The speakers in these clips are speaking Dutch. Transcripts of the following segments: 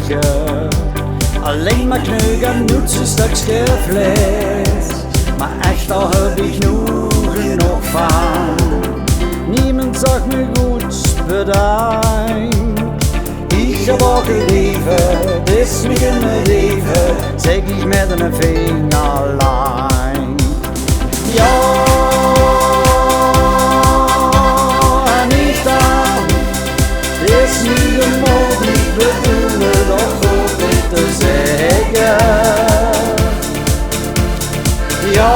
liegen. Alleen maar kneugen, noets een stukje vlees. Maar echt al heb ik genoeg van. Niemand zag me goed, bedankt. Ik heb al geleven, dit is mijn leven, zeg ik met een vingerlijn. Ja, en niet dan, dit is niet mogelijk, bedoel het toch goed te zeggen. Ja,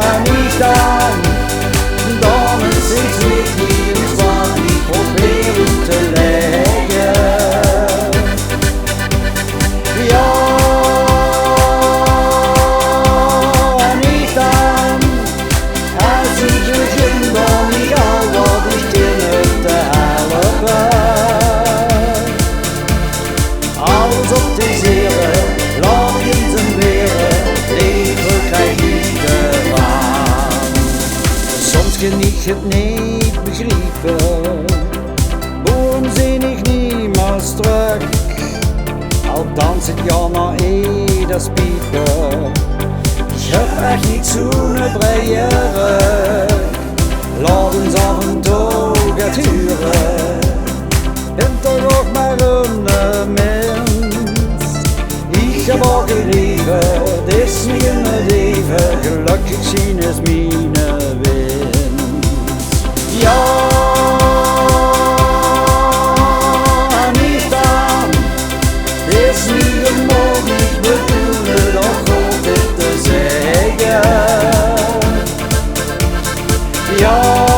en niet dan is het niet iets wat ik probeer te leggen. Ja, en niet dan, als ik begin dan niet al wat ik ken te helpen. Alles op de zeren, laat in zijn weren, leven krijg ik ervan. Soms kan ik het niet begrijpen, waarom zin ik niemals terug? Al dans ik ja naar ieders piepen, ik heb echt niet zo'n breie rug. Laat ons af en toe gaat huren, en toch ook maar een mens. Ik heb al geleven, dit is mijn leven, gelukkig zien is mijn winst. Ja, niet dan, dit is niet mogelijk, bedoel het ook goed dit te zeggen. Ja.